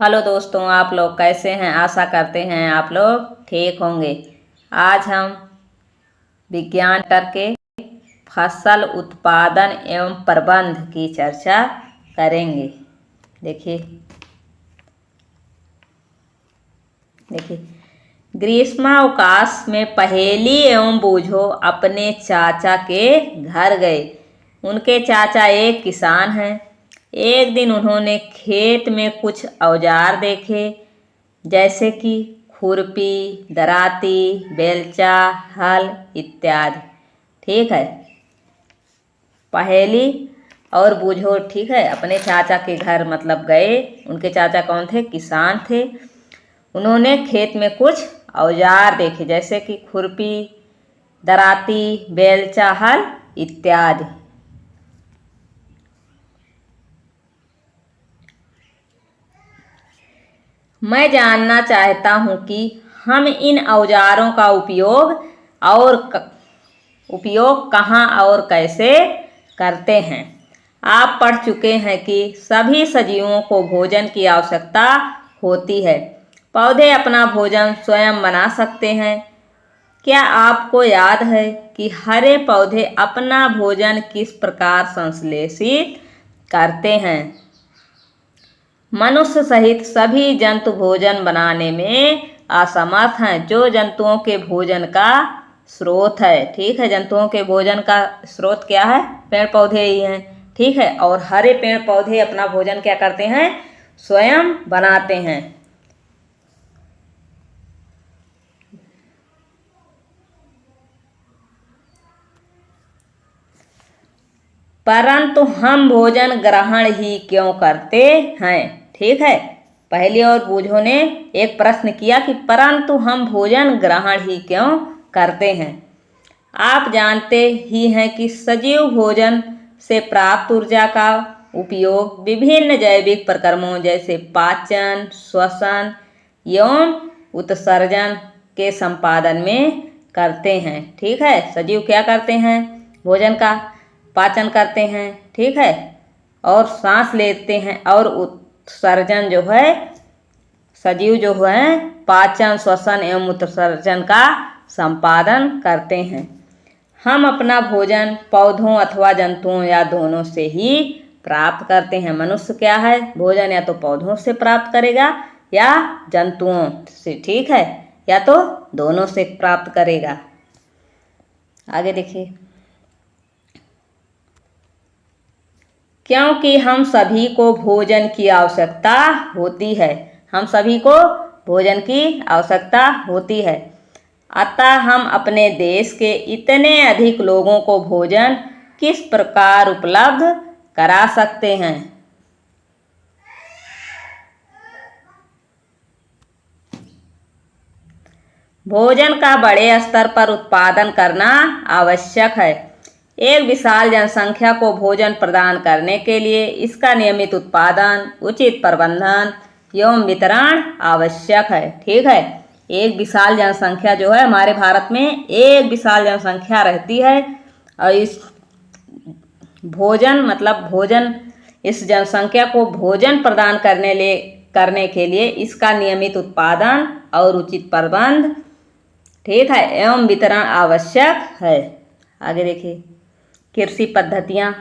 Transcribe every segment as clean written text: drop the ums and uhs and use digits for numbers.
Hello दोस्तों, आप लोग कैसे हैं। आशा करते हैं आप लोग ठीक होंगे। आज हम विज्ञान करके फसल उत्पादन एवं प्रबंध की चर्चा करेंगे। देखिए देखिए ग्रीष्मावकाश में पहेली एवं बूझो अपने चाचा के घर गए। उनके चाचा एक किसान हैं। एक दिन उन्होंने खेत में कुछ औजार देखे, जैसे कि खुरपी, दराती, बेलचा, हल इत्यादि। ठीक है, पहेली और बूझो। ठीक है, अपने चाचा के घर मतलब गए। उनके चाचा कौन थे? किसान थे। उन्होंने खेत में कुछ औजार देखे, जैसे कि खुरपी, दराती, बेलचा, हल इत्यादि। मैं जानना चाहता हूँ कि हम इन औजारों का उपयोग कहाँ और कैसे करते हैं। आप पढ़ चुके हैं कि सभी सजीवों को भोजन की आवश्यकता होती है। पौधे अपना भोजन स्वयं बना सकते हैं। क्या आपको याद है कि हरे पौधे अपना भोजन किस प्रकार संश्लेषित करते हैं? मनुष्य सहित सभी जंतु भोजन बनाने में असमर्थ हैं, जो जंतुओं के भोजन का स्रोत है। ठीक है, जंतुओं के भोजन का स्रोत क्या है? पेड़ पौधे ही हैं। ठीक है, और हरे पेड़ पौधे अपना भोजन क्या करते हैं? स्वयं बनाते हैं। परंतु हम भोजन ग्रहण ही क्यों करते हैं? ठीक है, पहली और बूझो ने एक प्रश्न किया कि परंतु हम भोजन ग्रहण ही क्यों करते हैं। आप जानते ही हैं कि सजीव भोजन से प्राप्त ऊर्जा का उपयोग विभिन्न जैविक प्रक्रमों जैसे पाचन, श्वसन एवं उत्सर्जन के संपादन में करते हैं। ठीक है, सजीव क्या करते हैं? भोजन का पाचन करते हैं। ठीक है, और सांस लेते हैं, और उत्सर्जन जो है, सजीव जो है पाचन, श्वसन एवं उत्सर्जन का संपादन करते हैं। हम अपना भोजन पौधों अथवा जंतुओं या दोनों से ही प्राप्त करते हैं। मनुष्य क्या है? भोजन या तो पौधों से प्राप्त करेगा या जंतुओं से। ठीक है, या तो दोनों से प्राप्त करेगा। आगे देखिए, क्योंकि हम सभी को भोजन की आवश्यकता होती है। हम सभी को भोजन की आवश्यकता होती है, अतः हम अपने देश के इतने अधिक लोगों को भोजन किस प्रकार उपलब्ध करा सकते हैं। भोजन का बड़े स्तर पर उत्पादन करना आवश्यक है। एक विशाल जनसंख्या को भोजन प्रदान करने के लिए इसका नियमित उत्पादन, उचित प्रबंधन एवं वितरण आवश्यक है। ठीक है, एक विशाल जनसंख्या जो है, हमारे भारत में एक विशाल जनसंख्या रहती है, और इस भोजन इस जनसंख्या को भोजन प्रदान करने के लिए इसका नियमित उत्पादन और उचित प्रबंध, ठीक है, एवं वितरण आवश्यक है। आगे देखिए, कृषि पद्धतियाँ।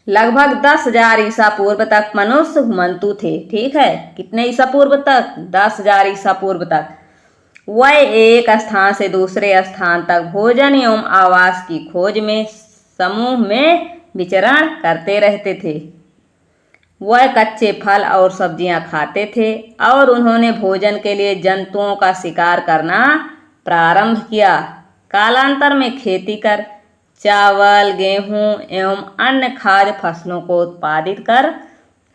लगभग 10,000 ईसा पूर्व तक मनुष्य घुमंतु थे। ठीक है, कितने ईसा पूर्व तक? 10,000 ईसा पूर्व तक। वह एक स्थान से दूसरे स्थान तक भोजन एवं आवास की खोज में समूह में विचरण करते रहते थे। वह कच्चे फल और सब्जियां खाते थे, और उन्होंने भोजन के लिए जंतुओं का शिकार करना प्रारंभ किया। कालांतर में खेती कर चावल, गेहूं एवं अन्य खाद्य फसलों को उत्पादित कर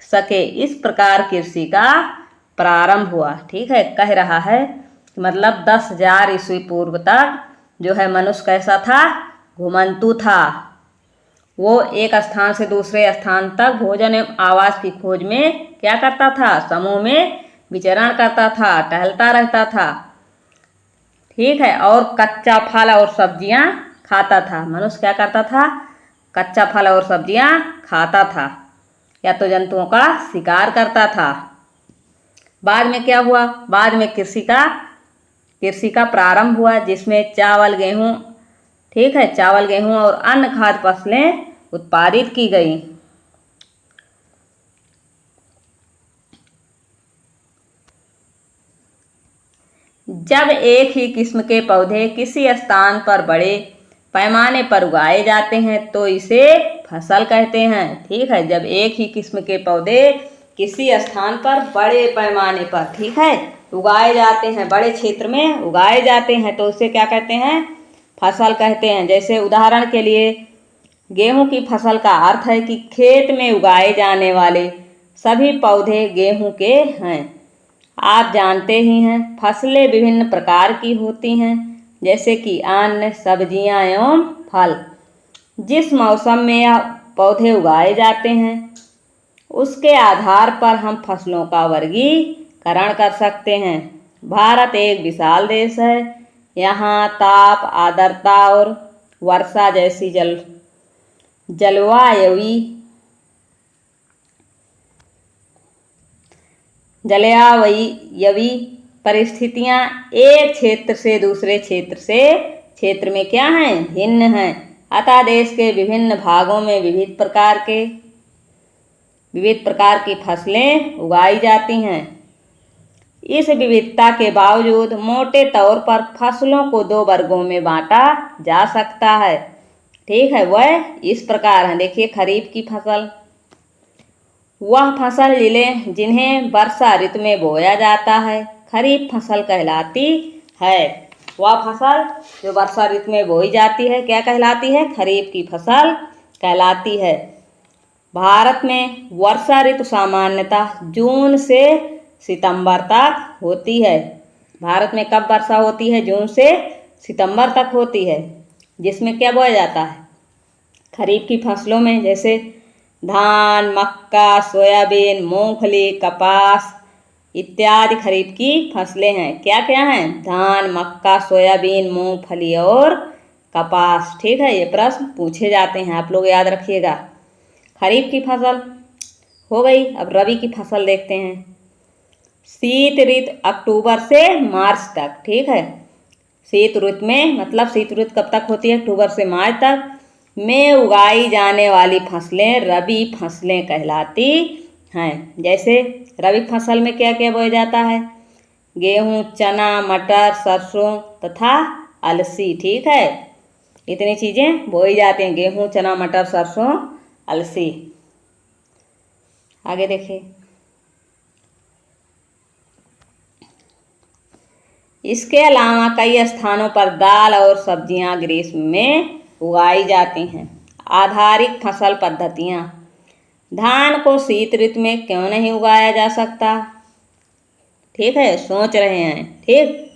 सके, इस प्रकार कृषि का प्रारंभ हुआ। ठीक है, कह रहा है मतलब 10,000 ईस्वी पूर्व तक जो है मनुष्य कैसा था? घुमंतु था। वो एक स्थान से दूसरे स्थान तक भोजन एवं आवास की खोज में क्या करता था? समूह में विचरण करता था, टहलता रहता था। ठीक है, और कच्चा फल और सब्जियां खाता था। मनुष्य क्या करता था? कच्चा फल और सब्जियां खाता था। या तो जंतुओं का शिकार करता था। बाद में क्या हुआ? बाद में कृषि का प्रारंभ हुआ, जिसमें चावल गेहूं, ठीक है, चावल गेहूं और अन्य खाद्य फसलें उत्पादित की गई। जब एक ही किस्म के पौधे किसी स्थान पर बड़े पैमाने पर उगाए जाते हैं तो इसे फसल कहते हैं। ठीक है, जब एक ही किस्म के पौधे किसी स्थान पर बड़े पैमाने पर, ठीक है, उगाए जाते हैं, बड़े क्षेत्र में उगाए जाते हैं तो उसे क्या कहते हैं? फसल कहते हैं। जैसे उदाहरण के लिए गेहूं की फसल का अर्थ है कि खेत में उगाए जाने वाले सभी पौधे गेहूं के हैं। आप जानते ही हैं फसलें विभिन्न प्रकार की होती हैं, जैसे कि अन्न, सब्जियां एवं फल। जिस मौसम में यह पौधे उगाए जाते हैं उसके आधार पर हम फसलों का वर्गीकरण कर सकते हैं। भारत एक विशाल देश है। यहाँ ताप, आर्द्रता और वर्षा जैसी जलवायवी परिस्थितियाँ एक क्षेत्र से दूसरे क्षेत्र में क्या हैं? भिन्न हैं। अतः देश के विभिन्न भागों में विविध प्रकार की फसलें उगाई जाती हैं। इस विविधता के बावजूद मोटे तौर पर फसलों को दो वर्गों में बांटा जा सकता है। ठीक है, वह इस प्रकार है। देखिए, खरीफ की फसल, वह फसल जिन्हें वर्षा ऋतु में बोया जाता है खरीफ फसल कहलाती है। वह फसल जो वर्षा ऋतु में बोई जाती है क्या कहलाती है? खरीफ की फसल कहलाती है। भारत में वर्षा ऋतु सामान्यतः जून से सितंबर तक होती है। भारत में कब वर्षा होती है? जून से सितंबर तक होती है, जिसमें क्या बोया जाता है? खरीफ की फसलों में जैसे धान, मक्का, सोयाबीन, मूंगफली, कपास इत्यादि खरीफ की फसलें हैं। क्या क्या हैं? धान, मक्का, सोयाबीन, मूंगफली और कपास। ठीक है, ये प्रश्न पूछे जाते हैं, आप लोग याद रखिएगा। खरीफ की फसल हो गई। अब रबी की फसल देखते हैं। शीत ऋतु अक्टूबर से मार्च तक। ठीक है, शीत ऋतु में मतलब शीत ऋतु कब तक होती है? अक्टूबर से मार्च तक में उगाई जाने वाली फसलें रबी फसलें कहलाती हैं। जैसे रबी फसल में क्या क्या बोया जाता है? गेहूं, चना, मटर, सरसों तथा अलसी। ठीक है, इतनी चीज़ें बोई जाती हैं। गेहूं, चना, मटर, सरसों, अलसी। आगे देखिए, इसके अलावा कई स्थानों पर दाल और सब्जियां ग्रीष्म में उगाई जाती हैं। आधारिक फसल पद्धतियाँ। धान को शीत ऋतु में क्यों नहीं उगाया जा सकता? ठीक है, सोच रहे हैं, ठीक,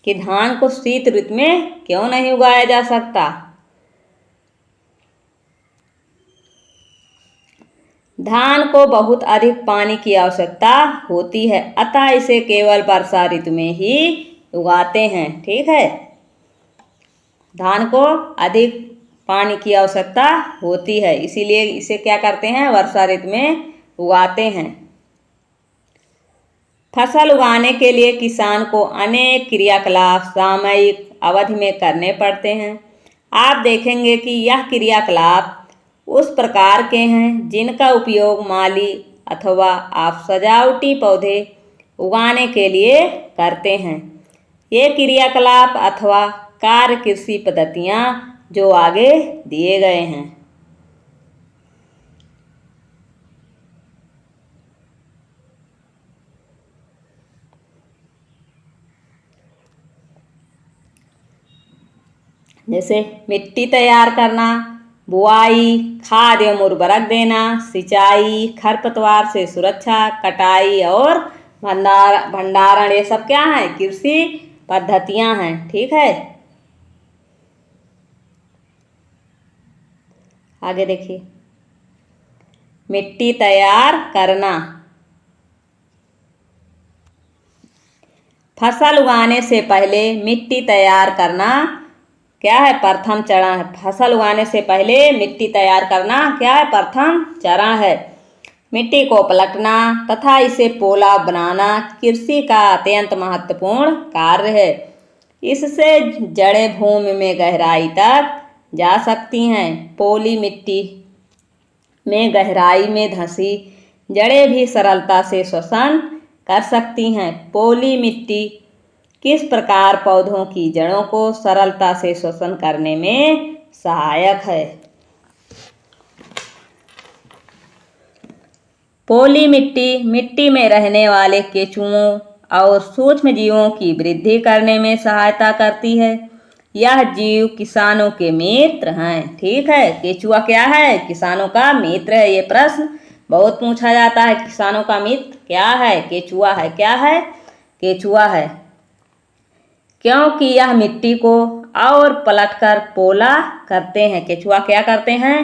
कि धान को शीत ऋतु में क्यों नहीं उगाया जा सकता? धान को बहुत अधिक पानी की आवश्यकता होती है, अतः इसे केवल वर्षा ऋतु में ही उगाते हैं। ठीक है, धान को अधिक पानी की आवश्यकता होती है, इसीलिए इसे क्या करते हैं? वर्षा ऋतु में उगाते हैं। फसल उगाने के लिए किसान को अनेक क्रियाकलाप सामयिक अवधि में करने पड़ते हैं। आप देखेंगे कि यह क्रियाकलाप उस प्रकार के हैं जिनका उपयोग माली अथवा आप सजावटी पौधे उगाने के लिए करते हैं। ये क्रियाकलाप अथवा कार्य कृषि पद्धतियाँ जो आगे दिए गए हैं। जैसे मिट्टी तैयार करना, बुआई, खाद एवं उर्वरक देना, सिंचाई, खरपतवार से सुरक्षा, कटाई और भंडारण, ये सब क्या है? कृषि पद्धतियां हैं। ठीक है, आगे देखिए, मिट्टी तैयार करना। फसल उगाने से पहले मिट्टी तैयार करना क्या है? प्रथम चरण है। फसल उगाने से पहले मिट्टी तैयार करना क्या है? प्रथम चरण है। मिट्टी को पलटना तथा इसे पोला बनाना कृषि का अत्यंत महत्वपूर्ण कार्य है। इससे जड़ें भूमि में गहराई तक जा सकती हैं। पोली मिट्टी में गहराई में धंसी जड़ें भी सरलता से श्वसन कर सकती हैं। पोली मिट्टी किस प्रकार पौधों की जड़ों को सरलता से श्वसन करने में सहायक है? पोली मिट्टी मिट्टी में रहने वाले केंचुओं और सूक्ष्म जीवों की वृद्धि करने में सहायता करती है। यह जीव किसानों के मित्र हैं। ठीक है, केंचुआ क्या है? किसानों का मित्र है। ये प्रश्न बहुत पूछा जाता है। किसानों का मित्र क्या है? केंचुआ है। क्या है? केंचुआ है। क्योंकि यह मिट्टी को और पलटकर पोला करते हैं। केंचुआ क्या करते हैं?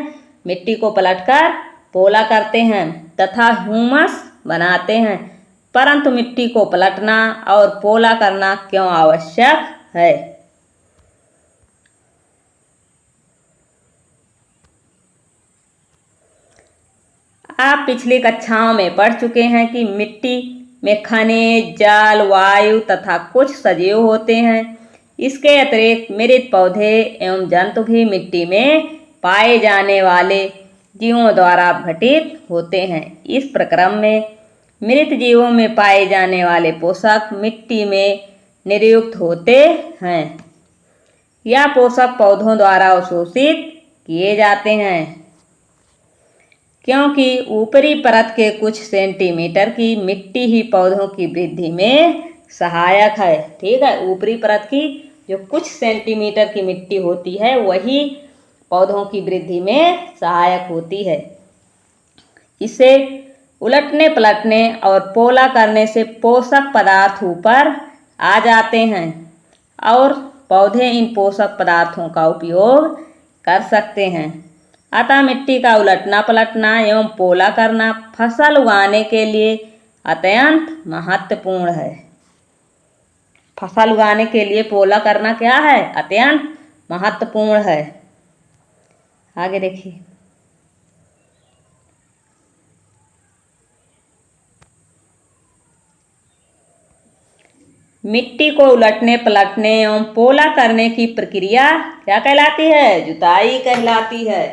मिट्टी को पलटकर पोला करते हैं तथा ह्यूमस बनाते हैं। परंतु मिट्टी को पलटना और पोला करना क्यों आवश्यक है? आप पिछली कक्षाओं में पढ़ चुके हैं कि मिट्टी में खनिज, जल, वायु तथा कुछ सजीव होते हैं। इसके अतिरिक्त मृत पौधे एवं जंतु भी मिट्टी में पाए जाने वाले जीवों द्वारा गठित होते हैं। इस प्रक्रम में मृत जीवों में पाए जाने वाले पोषक मिट्टी में नियुक्त होते हैं। यह पोषक पौधों द्वारा अवशोषित किए जाते हैं क्योंकि ऊपरी परत के कुछ सेंटीमीटर की मिट्टी ही पौधों की वृद्धि में सहायक है। ठीक है, ऊपरी परत की जो कुछ सेंटीमीटर की मिट्टी होती है वही पौधों की वृद्धि में सहायक होती है। इसे उलटने पलटने और पोला करने से पोषक पदार्थ ऊपर आ जाते हैं और पौधे इन पोषक पदार्थों का उपयोग कर सकते हैं। अतः मिट्टी का उलटना पलटना एवं पोला करना फसल उगाने के लिए अत्यंत महत्वपूर्ण है। फसल उगाने के लिए पोला करना क्या है? अत्यंत महत्वपूर्ण है। आगे देखिए। मिट्टी को उलटने पलटने एवं पोला करने की प्रक्रिया क्या कहलाती है? जुताई कहलाती है।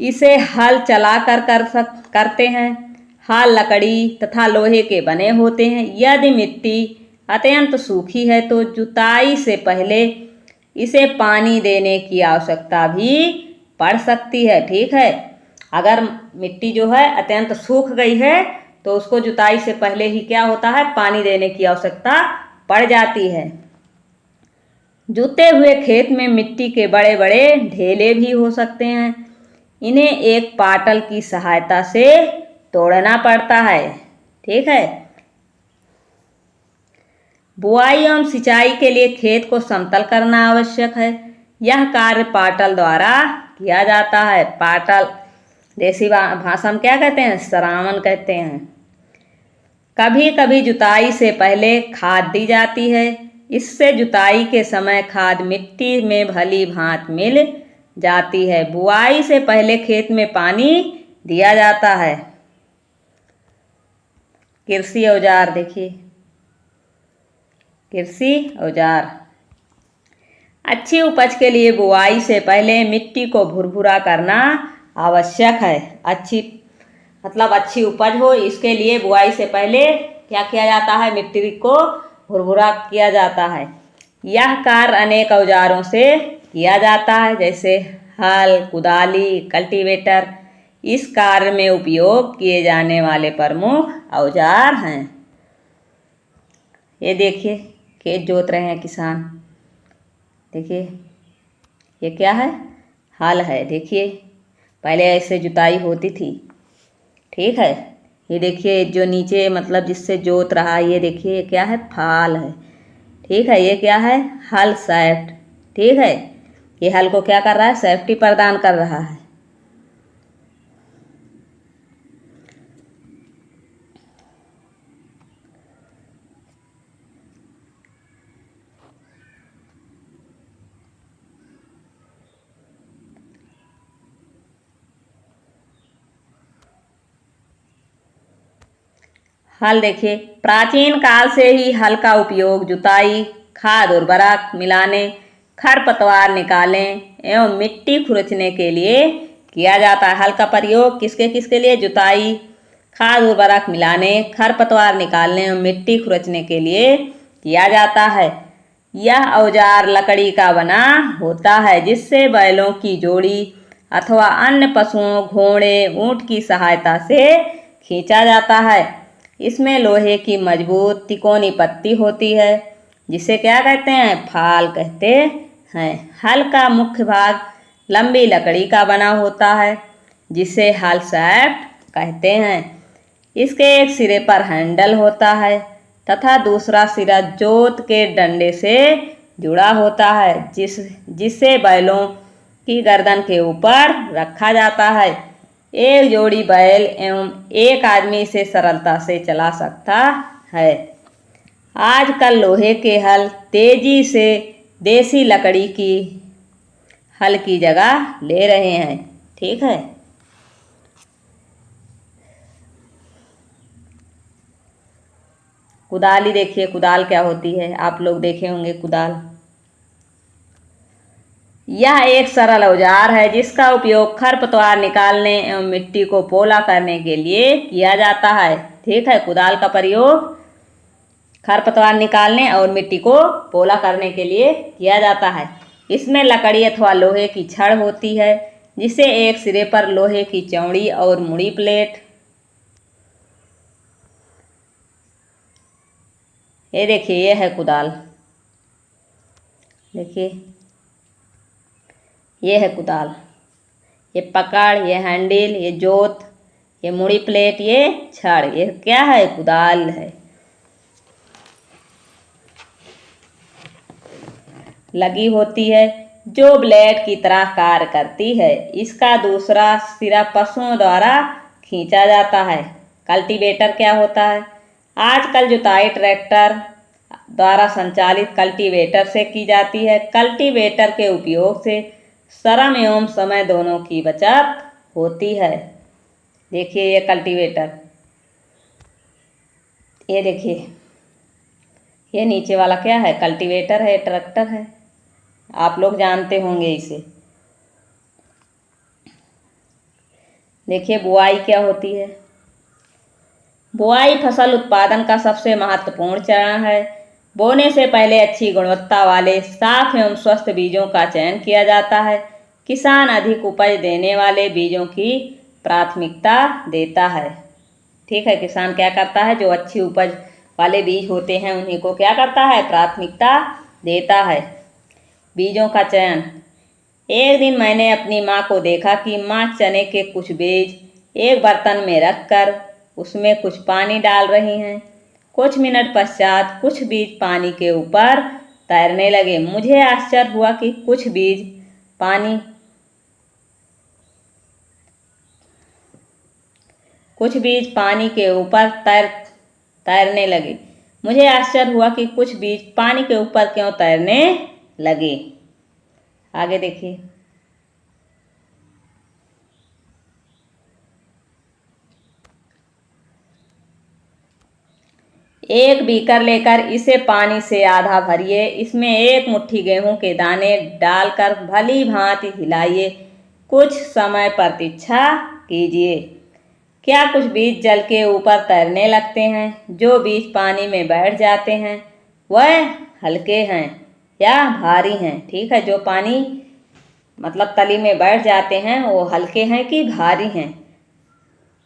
इसे हल चलाकर करते हैं। हल लकड़ी तथा लोहे के बने होते हैं। यदि मिट्टी अत्यंत सूखी है तो जुताई से पहले इसे पानी देने की आवश्यकता भी पड़ सकती है। ठीक है, अगर मिट्टी जो है अत्यंत सूख गई है तो उसको जुताई से पहले ही क्या होता है? पानी देने की आवश्यकता पड़ जाती है। जुते हुए खेत में मिट्टी के बड़े बड़े ढेले भी हो सकते हैं। इन्हें एक पाटल की सहायता से तोड़ना पड़ता है। ठीक है, बुआई एवं सिंचाई के लिए खेत को समतल करना आवश्यक है। यह कार्य पाटल द्वारा किया जाता है। पाटल देसी भाषा में क्या कहते हैं? सरावन कहते हैं। कभी कभी जुताई से पहले खाद दी जाती है। इससे जुताई के समय खाद मिट्टी में भली भांति मिल जाती है। बुआई से पहले खेत में पानी दिया जाता है। कृषि औजार देखिए। कृषि औजार अच्छी उपज के लिए बुआई से पहले मिट्टी को भुरभुरा करना आवश्यक है। अच्छी उपज हो इसके लिए बुआई से पहले क्या किया जाता है? मिट्टी को भुरभुरा किया जाता है। यह कार्य अनेक औजारों से किया जाता है जैसे हल, कुदाली, कल्टीवेटर। इस कार्य में उपयोग किए जाने वाले प्रमुख औजार हैं। ये देखिए, खेत जोत रहे हैं किसान। देखिए ये क्या है? हल है। देखिए पहले ऐसे जुताई होती थी। ठीक है, ये देखिए जो नीचे मतलब जिससे जोत रहा है ये देखिए ये क्या है? फाल है। ठीक है, ये क्या है? हल सैफ्ट। ठीक है, ये हल को क्या कर रहा है? सेफ्टी प्रदान कर रहा है। हल देखिए, प्राचीन काल से ही हल का उपयोग जुताई, खाद उर्वरक मिलाने, खरपतवार निकालने एवं मिट्टी खुरचने के लिए किया जाता है। हल का प्रयोग किसके किसके लिए? जुताई, खाद उर्वरक मिलाने, खरपतवार निकालने एवं मिट्टी खुरचने के लिए किया जाता है। यह औजार लकड़ी का बना होता है जिससे बैलों की जोड़ी अथवा अन्य पशुओं, घोड़े, ऊंट की सहायता से खींचा जाता है। इसमें लोहे की मजबूत तिकोनी पत्ती होती है जिसे क्या कहते हैं? फाल कहते हैं। हल का मुख्य भाग लंबी लकड़ी का बना होता है जिसे हल शाफ्ट कहते हैं। इसके एक सिरे पर हैंडल होता है तथा दूसरा सिरा जोत के डंडे से जुड़ा होता है जिससे बैलों की गर्दन के ऊपर रखा जाता है। एक जोड़ी बैल एवं एक आदमी इसे सरलता से चला सकता है। आजकल लोहे के हल तेजी से देसी लकड़ी की हल की जगह ले रहे हैं। ठीक है। कुदाली देखिए, कुदाल क्या होती है? आप लोग देखे होंगे कुदाल। यह एक सरल औजार है जिसका उपयोग खरपतवार निकालने एवं मिट्टी को पोला करने के लिए किया जाता है। ठीक है, कुदाल का प्रयोग खरपतवार निकालने और मिट्टी को पोला करने के लिए किया जाता है। इसमें लकड़ी अथवा लोहे की छड़ होती है जिसे एक सिरे पर लोहे की चौड़ी और मुड़ी प्लेट, ये देखिए, ये है कुदाल। देखिए, ये है कुदाल। ये पकड़, ये हैंडल, ये जोत, ये मुड़ी प्लेट, ये छड़, ये क्या है? कुदाल है। लगी होती है जो ब्लेड की तरह कार्य करती है। इसका दूसरा सिरा पशुओं द्वारा खींचा जाता है। कल्टीवेटर क्या होता है? आजकल जुताई ट्रैक्टर द्वारा संचालित कल्टीवेटर से की जाती है। कल्टीवेटर के उपयोग से श्रम एवं समय दोनों की बचत होती है। देखिए, ये कल्टीवेटर, ये देखिए, ये नीचे वाला क्या है? कल्टीवेटर है, ट्रैक्टर है। आप लोग जानते होंगे इसे। देखिए, बुआई क्या होती है? बुआई फसल उत्पादन का सबसे महत्वपूर्ण चरण है। बोने से पहले अच्छी गुणवत्ता वाले साफ एवं स्वस्थ बीजों का चयन किया जाता है। किसान अधिक उपज देने वाले बीजों की प्राथमिकता देता है। ठीक है, किसान क्या करता है? जो अच्छी उपज वाले बीज होते हैं उन्हीं को क्या करता है? प्राथमिकता देता है। बीजों का चयन। एक दिन मैंने अपनी माँ को देखा कि माँ चने के कुछ बीज एक बर्तन में रखकर उसमें कुछ पानी डाल रही हैं। कुछ मिनट पश्चात कुछ बीज पानी के ऊपर तैरने लगे। मुझे आश्चर्य हुआ कि कुछ बीज पानी के ऊपर तैरने लगे। मुझे आश्चर्य हुआ कि कुछ बीज पानी के ऊपर क्यों तैरने लगे। आगे देखिए। एक बीकर लेकर इसे पानी से आधा भरिए। इसमें एक मुट्ठी गेहूं के दाने डालकर भली भांति हिलाइए। कुछ समय प्रतीक्षा कीजिए। क्या कुछ बीज जल के ऊपर तैरने लगते हैं? जो बीज पानी में बैठ जाते हैं वह हल्के हैं या भारी हैं? ठीक है, जो पानी मतलब तली में बैठ जाते हैं वो हल्के हैं कि भारी हैं?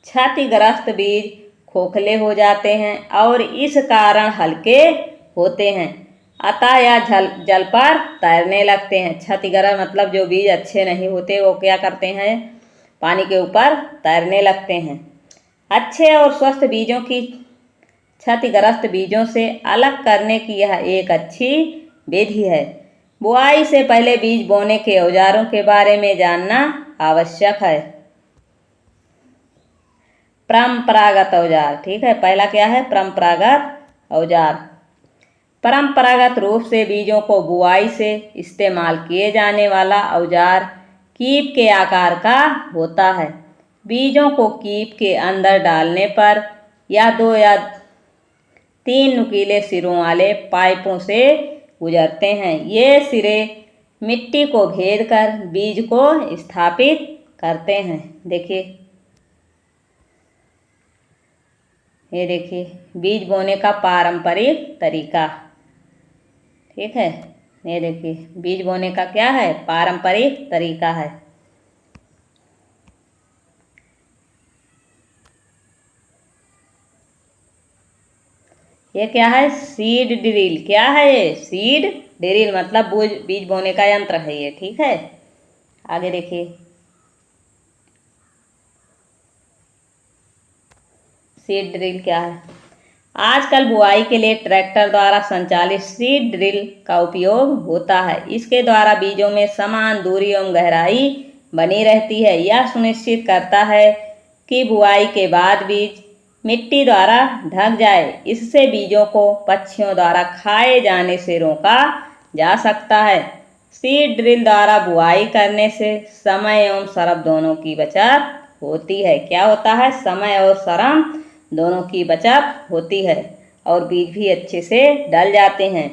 क्षतिग्रस्त बीज खोखले हो जाते हैं और इस कारण हल्के होते हैं, अतः यह जल पर तैरने लगते हैं। क्षतिग्रस्त मतलब जो बीज अच्छे नहीं होते वो क्या करते हैं? पानी के ऊपर तैरने लगते हैं। अच्छे और स्वस्थ बीजों की क्षतिग्रस्त बीजों से अलग करने की यह एक अच्छी विधि है। बुआई से पहले बीज बोने के औजारों के बारे में जानना आवश्यक है। परंपरागत औजार। ठीक है, पहला क्या है? परंपरागत औजार। परंपरागत रूप से बीजों को बुआई से इस्तेमाल किए जाने वाला औजार कीप के आकार का होता है। बीजों को कीप के अंदर डालने पर या 3 नुकीले सिरों वाले पाइपों से गुजरते हैं। ये सिरे मिट्टी को भेद कर बीज को स्थापित करते हैं। देखिए, ये देखिए बीज बोने का पारंपरिक तरीका। ठीक है, ये देखिए बीज बोने का क्या है, पारंपरिक तरीका है। ये क्या है, सीड ड्रिल। क्या है ये, सीड ड्रिल, मतलब बीज बोने का यंत्र है ये। ठीक है, आगे देखिए, सीड ड्रिल क्या है। आजकल बुआई के लिए ट्रैक्टर द्वारा संचालित सीड ड्रिल का उपयोग होता है। इसके द्वारा बीजों में समान दूरी एवं गहराई बनी रहती है। यह सुनिश्चित करता है कि बुआई के बाद बीज मिट्टी द्वारा ढक जाए। इससे बीजों को पक्षियों द्वारा खाए जाने से रोका जा सकता है। सीड ड्रिल द्वारा बुआई करने से समय एवं श्रम दोनों की बचत होती है। क्या होता है, समय और श्रम दोनों की बचत होती है और बीज भी अच्छे से डल जाते हैं।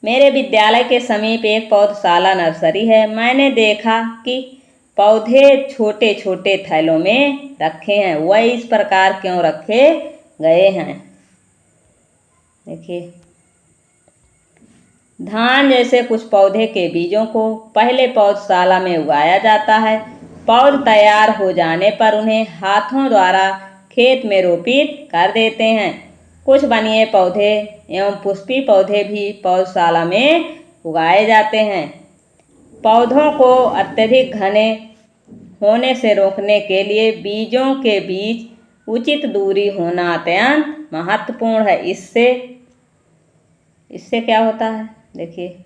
मेरे विद्यालय के समीप एक पौधशाला नर्सरी है। मैंने देखा कि पौधे छोटे छोटे थैलों में रखे हैं। वह इस प्रकार क्यों रखे गए हैं, देखिए। धान जैसे कुछ पौधे के बीजों को पहले पौधशाला में उगाया जाता है। पौध तैयार हो जाने पर उन्हें हाथों द्वारा खेत में रोपित कर देते हैं। कुछ बनिए पौधे एवं पुष्पी पौधे भी पौधशाला में उगाए जाते हैं। पौधों को अत्यधिक घने होने से रोकने के लिए बीजों के बीच उचित दूरी होना अत्यंत महत्वपूर्ण है। इससे क्या होता है, देखिए,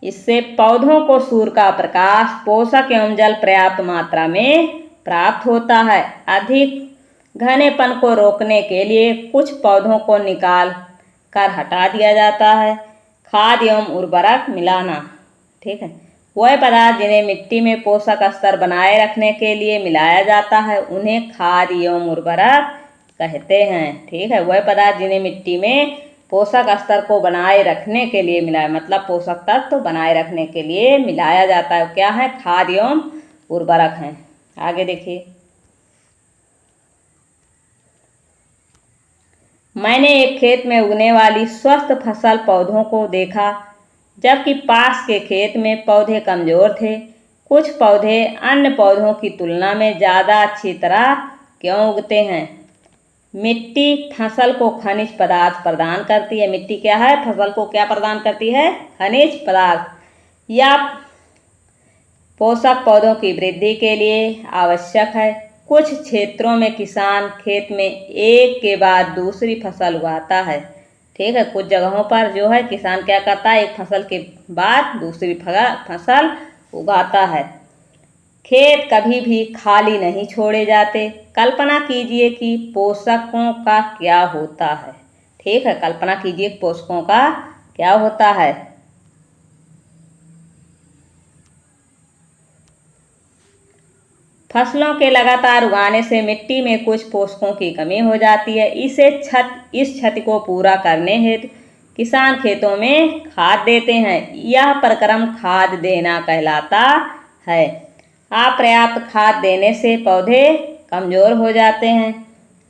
इससे पौधों को सूर्य का प्रकाश, पोषक एवं जल पर्याप्त मात्रा में प्राप्त होता है। अधिक घनेपन को रोकने के लिए कुछ पौधों को निकाल कर हटा दिया जाता है। खाद एवं उर्वरक मिलाना, ठीक है, वह पदार्थ जिन्हें मिट्टी में पोषक स्तर बनाए रखने के लिए मिलाया जाता है उन्हें खाद एवं उर्वरक कहते हैं। ठीक है, वह पदार्थ जिन्हें मिट्टी में पोषक स्तर को बनाए रखने के लिए मिलाया, मतलब पोषक तत्व बनाए रखने के लिए मिलाया जाता है, क्या है, खाद एवं उर्वरक हैं। आगे देखिए, मैंने एक खेत में उगने वाली स्वस्थ फसल पौधों को देखा, जबकि पास के खेत में पौधे कमजोर थे। कुछ पौधे अन्य पौधों की तुलना में ज़्यादा अच्छी तरह क्यों उगते हैं। मिट्टी फसल को खनिज पदार्थ प्रदान करती है। मिट्टी क्या है, फसल को क्या प्रदान करती है, खनिज पदार्थ। या पोषक पौधों की वृद्धि के लिए आवश्यक है। कुछ क्षेत्रों में किसान खेत में एक के बाद दूसरी फसल उगाता है। ठीक है, कुछ जगहों पर जो है किसान क्या करता है, एक फसल के बाद दूसरी फसल उगाता है। खेत कभी भी खाली नहीं छोड़े जाते। कल्पना कीजिए कि पोषकों का क्या होता है। ठीक है, कल्पना कीजिए पोषकों का क्या होता है। फसलों के लगातार उगाने से मिट्टी में कुछ पोषकों की कमी हो जाती है। इस क्षति को पूरा करने हेतु किसान खेतों में खाद देते हैं। यह प्रक्रम खाद देना कहलाता है। अपर्याप्त खाद देने से पौधे कमजोर हो जाते हैं।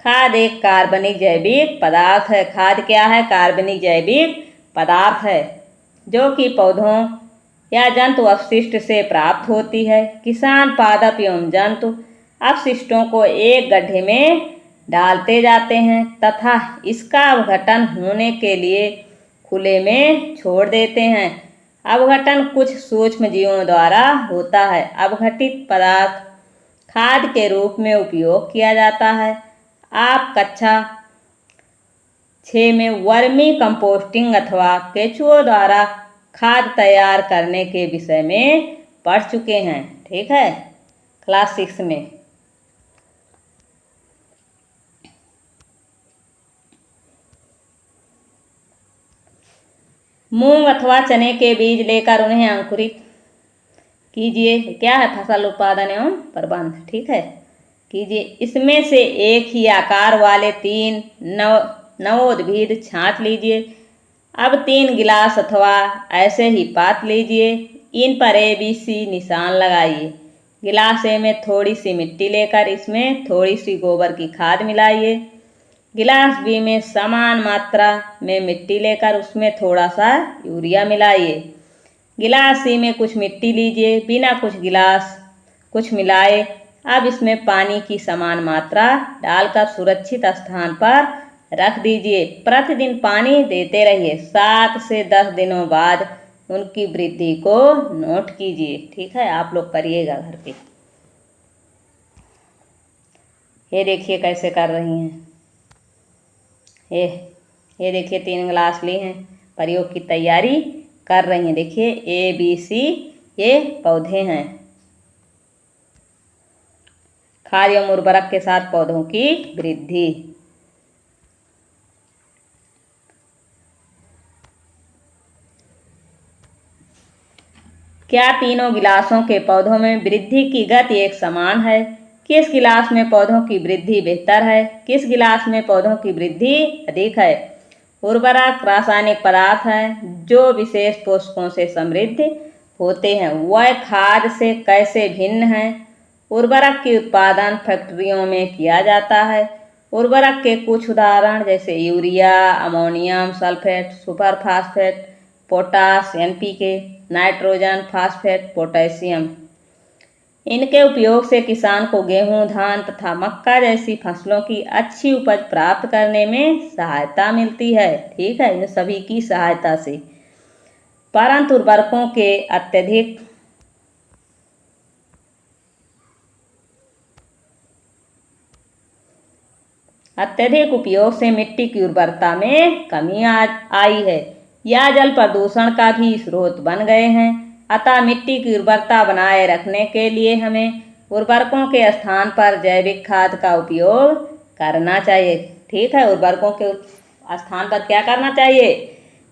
खाद एक कार्बनिक जैविक पदार्थ है। खाद क्या है, कार्बनिक जैविक पदार्थ है जो कि पौधों या जंतु अपशिष्ट से प्राप्त होती है। किसान पादप एवं जंतु अपशिष्टों को एक गड्ढे में डालते जाते हैं तथा इसका अपघटन होने के लिए खुले में छोड़ देते हैं। अपघटन कुछ सूक्ष्म जीवों द्वारा होता है। अपघटित पदार्थ खाद के रूप में उपयोग किया जाता है। आप कक्षा 6 में वर्मी कंपोस्टिंग अथवा केंचुओं द्वारा खाद तैयार करने के विषय में पढ़ चुके हैं। ठीक है, क्लास 6 में। मूंग अथवा चने के बीज लेकर उन्हें अंकुरित कीजिए। क्या है? फसल उत्पादन एवं प्रबंध। ठीक है, कीजिए। इसमें से एक ही आकार वाले 3 नवोद्भिद छांट लीजिए। अब 3 गिलास अथवा ऐसे ही पात्र लीजिए। इन पर ABC निशान लगाइए। गिलास ए में थोड़ी सी मिट्टी लेकर इसमें थोड़ी सी गोबर की खाद मिलाइए। गिलास बी में समान मात्रा में मिट्टी लेकर उसमें थोड़ा सा यूरिया मिलाइए। गिलास सी में कुछ मिट्टी लीजिए, बिना कुछ मिलाए। अब इसमें पानी की समान मात्रा डालकर सुरक्षित स्थान पर रख दीजिए। प्रतिदिन पानी देते रहिए। 7 से 10 दिनों बाद उनकी वृद्धि को नोट कीजिए। ठीक है, आप लोग करिएगा घर पे। ये देखिए कैसे कर रही हैं। ये देखिए 3 गिलास ली हैं, प्रयोग की तैयारी कर रही हैं। देखिए ABC ये पौधे हैं। खाद एवं उर्वरक के साथ पौधों की वृद्धि। क्या तीनों गिलासों के पौधों में वृद्धि की गति एक समान है? किस गिलास में पौधों की वृद्धि बेहतर है? किस गिलास में पौधों की वृद्धि अधिक है? उर्वरक रासायनिक पदार्थ हैं जो विशेष पोषकों से समृद्ध होते हैं। वह खाद से कैसे भिन्न है? उर्वरक की उत्पादन फैक्ट्रियों में किया जाता है। उर्वरक के कुछ उदाहरण जैसे urea, ammonium sulphate, super phosphate, potash, NPK, nitrogen, phosphate, potassium. इनके उपयोग से किसान को गेहूं, धान तथा मक्का जैसी फसलों की अच्छी उपज प्राप्त करने में सहायता मिलती है। ठीक है, इन सभी की सहायता से। परंतु उर्वरकों के अत्यधिक उपयोग से मिट्टी की उर्वरता में कमी आई है या जल प्रदूषण का भी स्रोत बन गए हैं। अतः मिट्टी की उर्वरता बनाए रखने के लिए हमें उर्वरकों के स्थान पर जैविक खाद का उपयोग करना चाहिए। ठीक है, उर्वरकों के स्थान पर क्या करना चाहिए?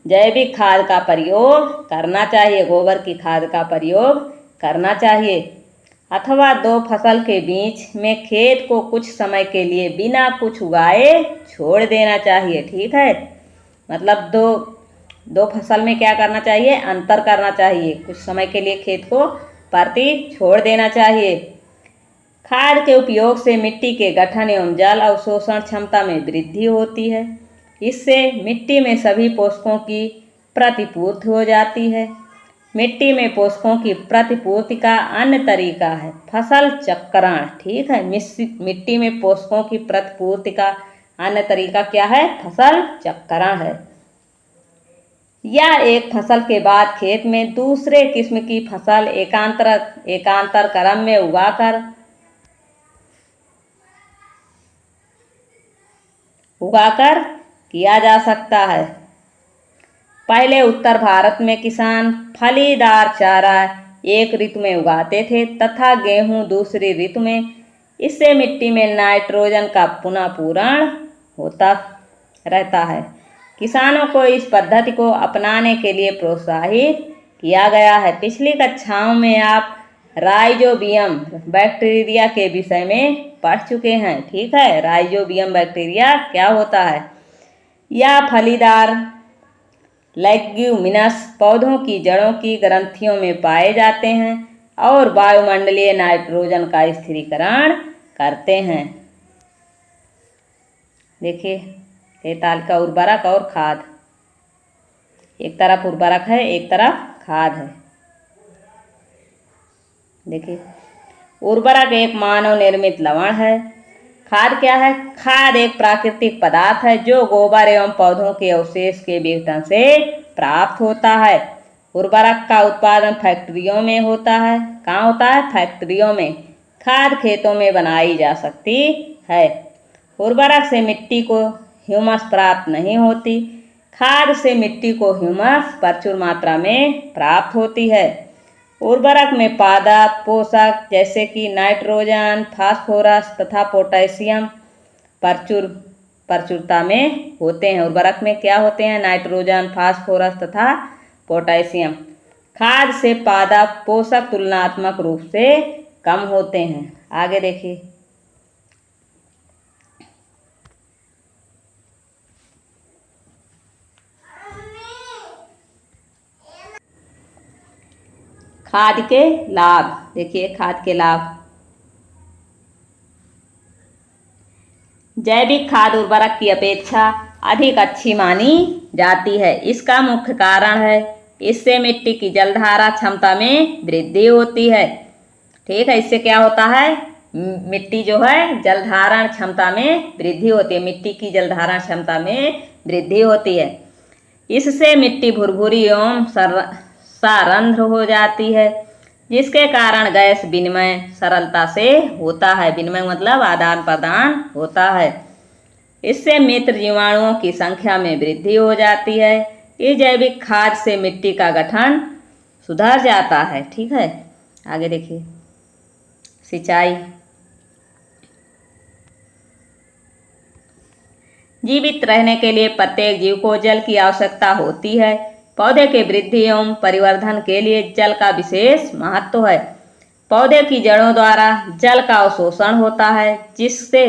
जैविक खाद का प्रयोग करना चाहिए, गोबर की खाद का प्रयोग करना चाहिए। अथवा 2 फसल के बीच में खेत को कुछ समय के लिए बिना कुछ उगाए छोड़ देना चाहिए। ठीक है, मतलब दो फसल में क्या करना चाहिए? अंतर करना चाहिए। कुछ समय के लिए खेत को परती छोड़ देना चाहिए। खाद के उपयोग से मिट्टी के गठन एवं जल अवशोषण क्षमता में वृद्धि होती है। इससे मिट्टी में सभी पोषकों की प्रतिपूर्ति हो जाती है। मिट्टी में पोषकों की प्रतिपूर्ति का अन्य तरीका है फसल चक्रण। ठीक है, मिट्टी में पोषकों की प्रतिपूर्ति का अन्य तरीका क्या है? फसल चक्रण है। या एक फसल के बाद खेत में दूसरे किस्म की फसल एकांतर क्रम में उगाकर किया जा सकता है। पहले उत्तर भारत में किसान फलीदार चारा एक ऋतु में उगाते थे तथा गेहूं दूसरी ऋतु में। इससे मिट्टी में नाइट्रोजन का पुनः पूरण होता रहता है। किसानों को इस पद्धति को अपनाने के लिए प्रोत्साहित किया गया है। पिछली कक्षाओं में आप राइजोबियम बैक्टीरिया के विषय में पढ़ चुके हैं। ठीक है, राइजोबियम बैक्टीरिया क्या होता है? यह फलीदार लेग्यूमिनस पौधों की जड़ों की ग्रंथियों में पाए जाते हैं और वायुमंडलीय नाइट्रोजन का स्थिरीकरण करते हैं। देखिए 43 का उर्वरक और खाद। एक तरफ उर्वरक है, एक तरफ खाद है। देखिए उर्वरक एक मानव निर्मित लवण है। खाद क्या है? खाद एक प्राकृतिक पदार्थ है जो गोबर एवं पौधों के अवशेष के विघटन से प्राप्त होता है। उर्वरक का उत्पादन फैक्ट्रियों में होता है। कहाँ होता है? फैक्ट्रियों में। खाद खेतों में बनाई जा सकती है। उर्वरक से मिट्टी को ह्यूमस प्राप्त नहीं होती। खाद से मिट्टी को ह्यूमस प्रचुर मात्रा में प्राप्त होती है। उर्वरक में पादप पोषक जैसे कि नाइट्रोजन, फास्फोरस तथा पोटेशियम प्रचुरता में होते हैं। उर्वरक में क्या होते हैं? नाइट्रोजन, फास्फोरस तथा पोटेशियम। खाद से पादप पोषक तुलनात्मक रूप से कम होते हैं। आगे देखिए, खाद के लाभ। देखिए खाद के लाभ। जैविक खाद उर्वरक की अपेक्षा अधिक अच्छी मानी जाती है। इसका मुख्य कारण है इससे मिट्टी की जलधारा क्षमता में वृद्धि होती है। ठीक है, इससे क्या होता है, मिट्टी जो है जलधारण क्षमता में वृद्धि होती है, मिट्टी की जलधारण क्षमता में वृद्धि होती है। इससे मिट्टी भुरभुरी एवं सारंध्र हो जाती है, जिसके कारण गैस विनिमय सरलता से होता है। विनिमय मतलब आदान प्रदान होता है। इससे मित्र जीवाणुओं की संख्या में वृद्धि हो जाती है। इस जैविक खाद से मिट्टी का गठन सुधर जाता है। ठीक है, आगे देखिए, सिंचाई। जीवित रहने के लिए प्रत्येक जीव को जल की आवश्यकता होती है। पौधे के वृद्धि एवं परिवर्धन के लिए जल का विशेष महत्व है। पौधे की जड़ों द्वारा जल का अवशोषण होता है, जिससे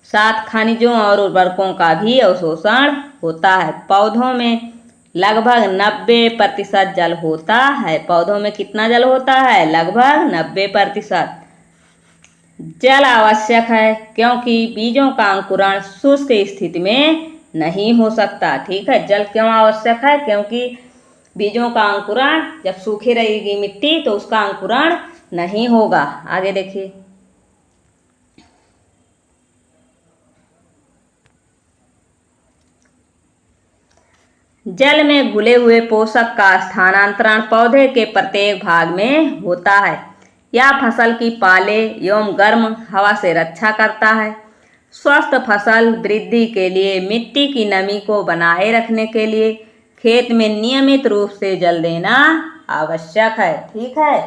साथ खनिजों और उर्वरकों का भी अवशोषण होता है। पौधों में लगभग 90% जल होता है। पौधों में कितना जल होता है, लगभग 90%। जल आवश्यक है क्योंकि बीजों का अंकुरण शुष्क स्थिति में नहीं हो सकता। ठीक है, जल क्यों आवश्यक है, क्योंकि बीजों का अंकुरण जब सूखी रहेगी मिट्टी तो उसका अंकुरण नहीं होगा। आगे देखिए, जल में घुले हुए पोषक का स्थानांतरण पौधे के प्रत्येक भाग में होता है। यह फसल की पाले एवं गर्म हवा से रक्षा करता है। स्वस्थ फसल वृद्धि के लिए मिट्टी की नमी को बनाए रखने के लिए खेत में नियमित रूप से जल देना आवश्यक है। ठीक है,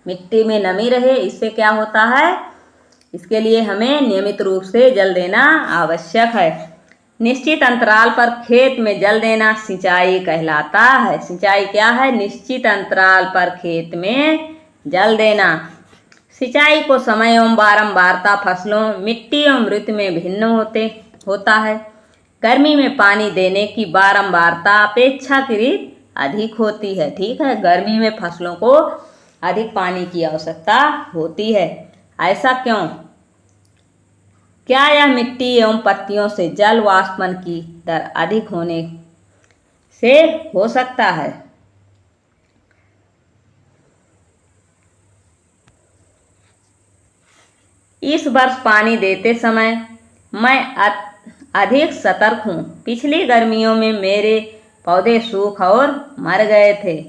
मिट्टी में नमी रहे, इससे क्या होता है, इसके लिए हमें नियमित रूप से जल देना आवश्यक है। निश्चित अंतराल पर खेत में जल देना सिंचाई कहलाता है। सिंचाई क्या है, निश्चित अंतराल पर खेत में जल देना। सिंचाई को समय एवं बारंबारता फसलों, मिट्टी एवं ऋतु में भिन्न होता है। गर्मी में पानी देने की बारंबारता अपेक्षाकृत अधिक होती है। ठीक है, गर्मी में फसलों को अधिक पानी की आवश्यकता होती है। ऐसा क्यों? क्या यह मिट्टी एवं पत्तियों से जल वाष्पन की दर अधिक होने से हो सकता है? इस वर्ष पानी देते समय मैं अधिक सतर्क हूँ। पिछली गर्मियों में मेरे पौधे सूख और मर गए थे।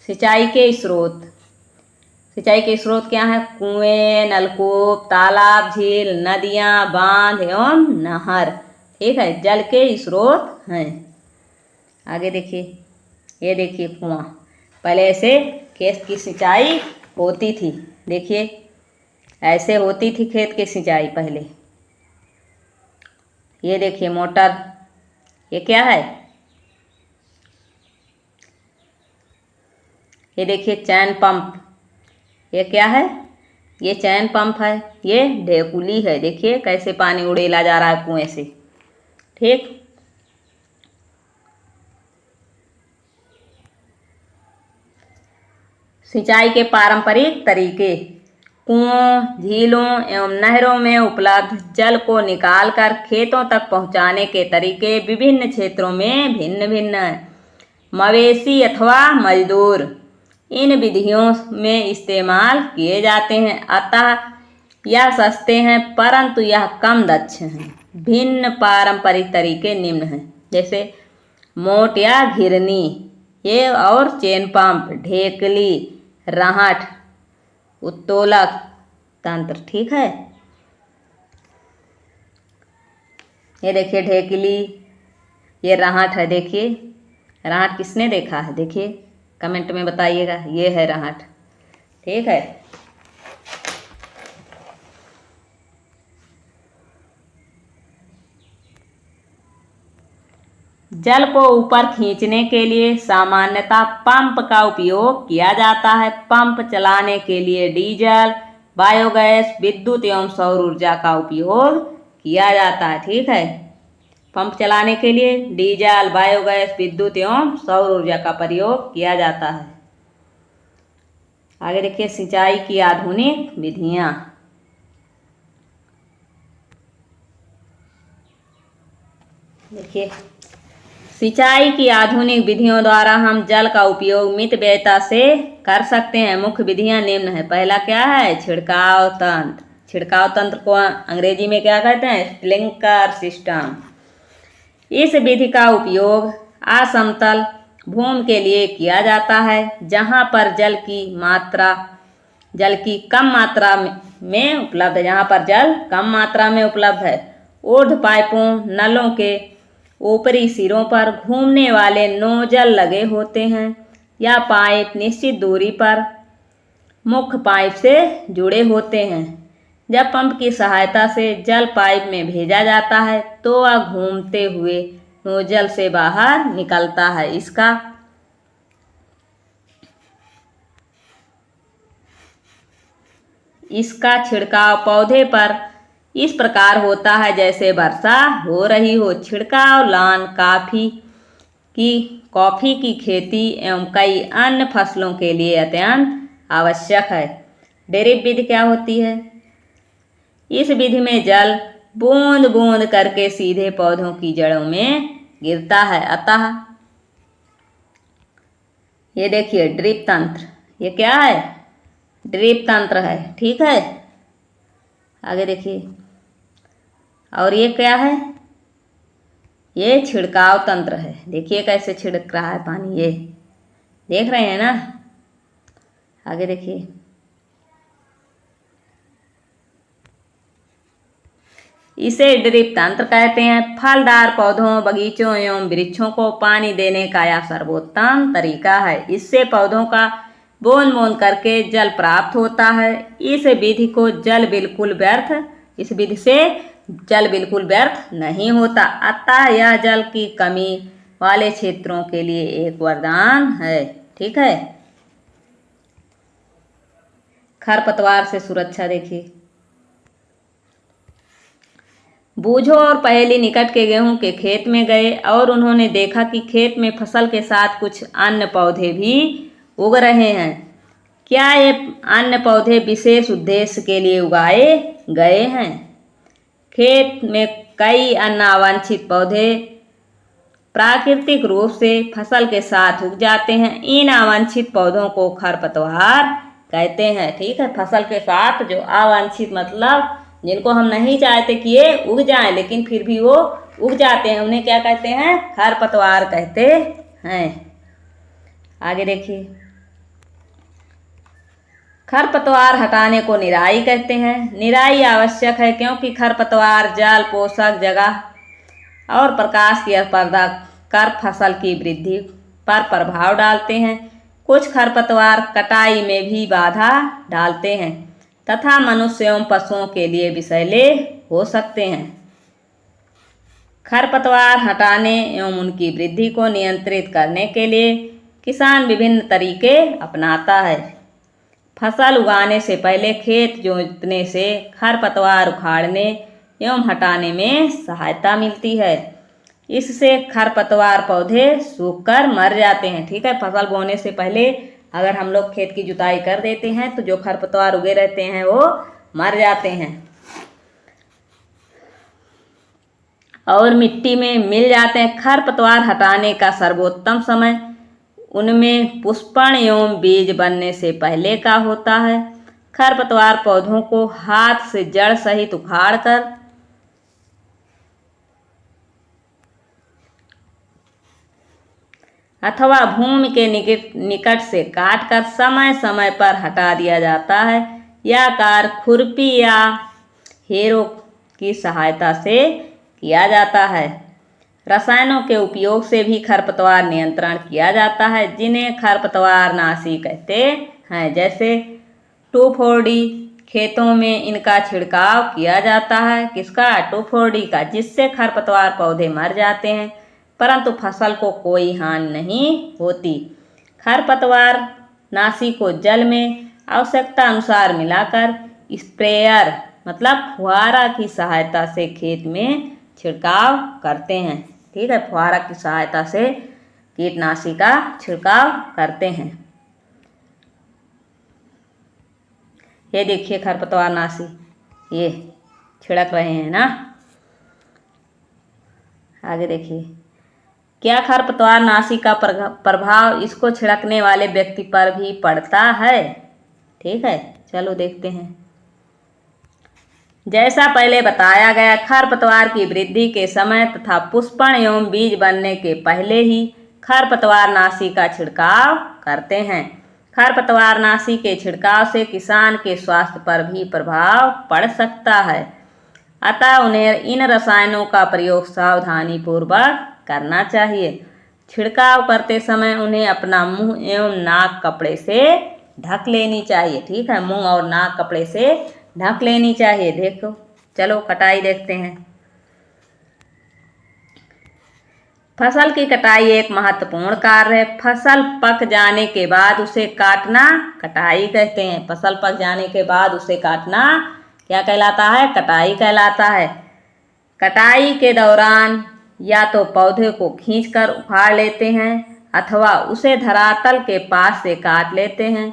सिंचाई के स्रोत। सिंचाई के स्रोत क्या है? कुएं, नलकूप, तालाब, झील, नदियां, बांध एवं नहर। ठीक है, जल के स्रोत हैं। आगे देखिए, ये देखिए कुआं। पहले ऐसे खेत की सिंचाई होती थी। देखिए ऐसे होती थी खेत की सिंचाई पहले। ये देखिए मोटर। ये क्या है? ये देखिए चैन पंप। ये क्या है? ये चैन पंप है। ये ढेकुली है। देखिए कैसे पानी उड़ेला जा रहा है कुएं से। ठीक, सिंचाई के पारंपरिक तरीके। कुओं, झीलों एवं नहरों में उपलब्ध जल को निकालकर खेतों तक पहुंचाने के तरीके विभिन्न क्षेत्रों में भिन्न भिन्न हैं। मवेशी अथवा मजदूर इन विधियों में इस्तेमाल किए जाते हैं, अतः यह सस्ते हैं परंतु यह कम दक्ष हैं। भिन्न पारंपरिक तरीके निम्न हैं, जैसे मोट या घिरनी, ये और चेन पंप, ढेकली, राहट, उत्तोलक तंत्र। ठीक है, ये देखिए ढेकली, ये राहट है। देखिए राहट किसने देखा है? देखिए कमेंट में बताइएगा। ये है राहट। ठीक है, जल को ऊपर खींचने के लिए सामान्यतः पंप का उपयोग किया जाता है। पंप चलाने के लिए डीजल, बायोगैस, विद्युत एवं सौर ऊर्जा का उपयोग किया जाता है। ठीक है, पंप चलाने के लिए डीजल, बायोगैस, विद्युत एवं सौर ऊर्जा का प्रयोग किया जाता है। आगे देखिए सिंचाई की आधुनिक विधियां। देखिए सिंचाई की आधुनिक विधियों द्वारा हम जल का उपयोग मितव्ययता से कर सकते हैं। मुख्य विधियां निम्न है। पहला क्या है? छिड़काव तंत्र। छिड़काव तंत्र को अंग्रेजी में क्या कहते हैं? Sprinkler system. इस विधि का उपयोग असमतल भूमि के लिए किया जाता है जहां पर जल की कम मात्रा में उपलब्ध है। जहां पर जल कम मात्रा में उपलब्ध है। ऊर्ध्व पाइपों, नलों के ऊपरी सिरों पर घूमने वाले नोजल लगे होते हैं या पाइप निश्चित दूरी पर मुख्य पाइप से जुड़े होते हैं। जब पंप की सहायता से जल पाइप में भेजा जाता है तो वह घूमते हुए नोजल से बाहर निकलता है। इसका छिड़काव पौधे पर इस प्रकार होता है जैसे वर्षा हो रही हो। छिड़काव लान कॉफी की खेती एवं कई अन्य फसलों के लिए अत्यंत आवश्यक है। ड्रिप विधि क्या होती है? इस विधि में जल बूंद बूंद करके सीधे पौधों की जड़ों में गिरता है। अतः ये देखिए ड्रिप तंत्र, ये क्या है? ड्रिप तंत्र है। ठीक है, आगे देखिए। और ये क्या है? ये छिड़काव तंत्र है। देखिए कैसे छिड़क रहा है पानी, ये देख रहे हैं ना। आगे देखिए। इसे ड्रिप तंत्र कहते हैं। फलदार पौधों, बगीचों एवं वृक्षों को पानी देने का यह सर्वोत्तम तरीका है। इससे पौधों का बूंद बूंद करके जल प्राप्त होता है। इस विधि से जल बिल्कुल व्यर्थ नहीं होता। अतः यह जल की कमी वाले क्षेत्रों के लिए एक वरदान है। ठीक है, खरपतवार से सुरक्षा देखिए। बूझो और पहेली निकट के गेहूं के खेत में गए और उन्होंने देखा कि खेत में फसल के साथ कुछ अन्य पौधे भी उग रहे हैं। क्या ये अन्य पौधे विशेष उद्देश्य के लिए उगाए गए हैं? खेत में कई अन्य अवांछित पौधे प्राकृतिक रूप से फसल के साथ उग जाते हैं। इन अवांछित पौधों को खरपतवार कहते हैं। ठीक है, फसल के साथ जो अवांछित मतलब जिनको हम नहीं चाहते कि ये उग जाएं लेकिन फिर भी वो उग जाते हैं, उन्हें क्या कहते हैं? खरपतवार कहते हैं। आगे देखिए। खरपतवार हटाने को निराई कहते हैं। निराई आवश्यक है क्योंकि खरपतवार जल, पोषक जगह और प्रकाश की स्पर्धा कर फसल की वृद्धि पर प्रभाव डालते हैं। कुछ खरपतवार कटाई में भी बाधा डालते हैं तथा मनुष्य एवं पशुओं के लिए विषैले हो सकते हैं। खरपतवार हटाने एवं उनकी वृद्धि को नियंत्रित करने के लिए किसान विभिन्न तरीके अपनाता है। फसल उगाने से पहले खेत जोतने से खरपतवार उखाड़ने एवं हटाने में सहायता मिलती है। इससे खरपतवार पौधे सूखकर मर जाते हैं। ठीक है, फसल बोने से पहले अगर हम लोग खेत की जुताई कर देते हैं तो जो खरपतवार उगे रहते हैं वो मर जाते हैं और मिट्टी में मिल जाते हैं। खरपतवार हटाने का सर्वोत्तम समय उनमें पुष्पण एवं बीज बनने से पहले का होता है। खरपतवार पौधों को हाथ से जड़ सहित उखाड़कर अथवा भूमि के निकट से काटकर समय समय पर हटा दिया जाता है। यह कार्य खुरपी या हेरो की सहायता से किया जाता है। रसायनों के उपयोग से भी खरपतवार नियंत्रण किया जाता है जिन्हें खरपतवार नाशी कहते हैं। जैसे 2,4-D खेतों में इनका छिड़काव किया जाता है। किसका? 2,4-D का, जिससे खरपतवार पौधे मर जाते हैं। परंतु फसल को कोई हानि नहीं होती। खरपतवार नाशी को जल में आवश्यकता अनुसार मिलाकर स्प्रेयर मतलब फुहारा की सहायता से खेत में छिड़काव करते हैं। ठीक है, फुहारा की सहायता से कीटनाशी का छिड़काव करते हैं। ये देखिए खरपतवार नाशी ये छिड़क रहे हैं ना। आगे देखिए, क्या खरपतवार नाशी का प्रभाव इसको छिड़कने वाले व्यक्ति पर भी पड़ता है? ठीक है, चलो देखते हैं। जैसा पहले बताया गया, खरपतवार की वृद्धि के समय तथा पुष्पन एवं बीज बनने के पहले ही खरपतवार नाशी का छिड़काव करते हैं। खरपतवार नाशी के छिड़काव से किसान के स्वास्थ्य पर भी प्रभाव पड़ सकता है, अतः उन्हें इन रसायनों का प्रयोग सावधानी पूर्वक करना चाहिए। छिड़काव करते समय उन्हें अपना मुंह एवं नाक कपड़े से ढक लेनी चाहिए। ठीक है, मुंह और नाक कपड़े से ढक लेनी चाहिए। देखो, चलो कटाई देखते हैं। फसल की कटाई एक महत्वपूर्ण कार्य है। फसल पक जाने के बाद उसे काटना कटाई कहते हैं। फसल पक जाने के बाद उसे काटना क्या कहलाता है? कटाई कहलाता है। कटाई के दौरान या तो पौधे को खींचकर उखाड़ लेते हैं अथवा उसे धरातल के पास से काट लेते हैं।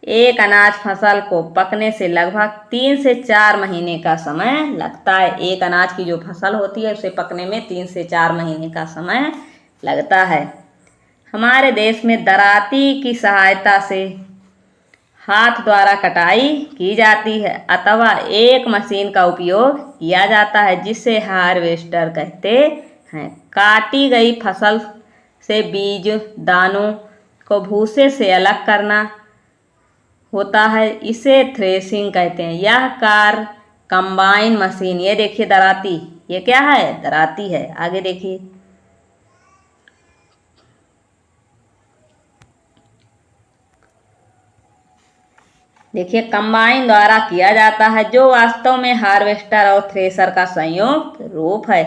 एक अनाज फसल को पकने से लगभग 3 से 4 महीने का समय लगता है। एक अनाज की जो फसल होती है उसे पकने में 3 से 4 महीने का समय लगता है। हमारे देश में दराती की सहायता से हाथ द्वारा कटाई की जाती है अथवा एक मशीन का उपयोग किया जाता है जिसे हार्वेस्टर कहते हैं। काटी गई फसल से बीज दानों को भूसे से अलग करना होता है, इसे थ्रेसिंग कहते हैं। यह कार्य कंबाइन मशीन, ये देखिए दराती, ये क्या है? दराती है। आगे देखिए, देखिए कंबाइन द्वारा किया जाता है, जो वास्तव में हार्वेस्टर और थ्रेसर का संयुक्त रूप है।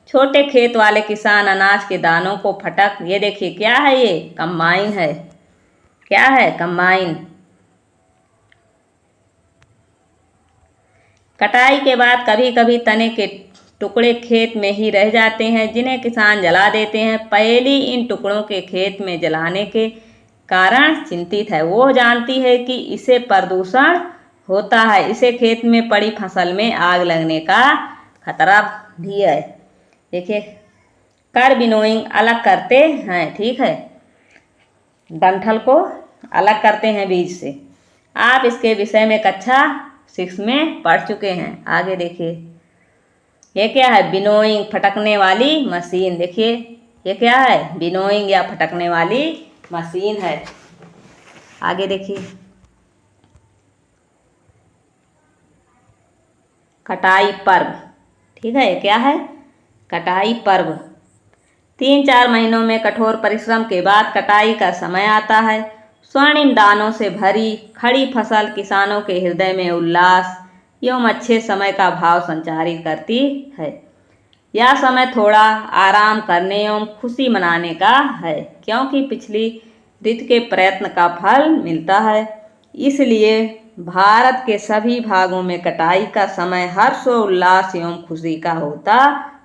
छोटे खेत वाले किसान अनाज के दानों को फटक, ये देखिए क्या है? ये कंबाइन है। क्या है? कंबाइन। कटाई के बाद कभी कभी तने के टुकड़े खेत में ही रह जाते हैं जिन्हें किसान जला देते हैं। पहेली इन टुकड़ों के खेत में जलाने के कारण चिंतित है। वो जानती है कि इससे प्रदूषण होता है, इसे खेत में पड़ी फसल में आग लगने का खतरा भी है। देखिए, कर विनोइंग अलग करते हैं। ठीक है, डंठल को अलग करते हैं बीज से। आप इसके विषय में कक्षा 6 में पढ़ चुके हैं। आगे देखिए, ये क्या है? विनोइंग, फटकने वाली मशीन। देखिए ये क्या है? विनोइंग या फटकने वाली मशीन है। आगे देखिए, कटाई पर्व। ठीक है, क्या है? कटाई पर्व। 3-4 महीनों में कठोर परिश्रम के बाद कटाई का समय आता है। स्वर्णिम दानों से भरी खड़ी फसल किसानों के हृदय में उल्लास एवं अच्छे समय का भाव संचारित करती है। यह समय थोड़ा आराम करने एवं खुशी मनाने का है, क्योंकि पिछली ऋतु के प्रयत्न का फल मिलता है। इसलिए भारत के सभी भागों में कटाई का समय हर्षोल्लास एवं खुशी का होता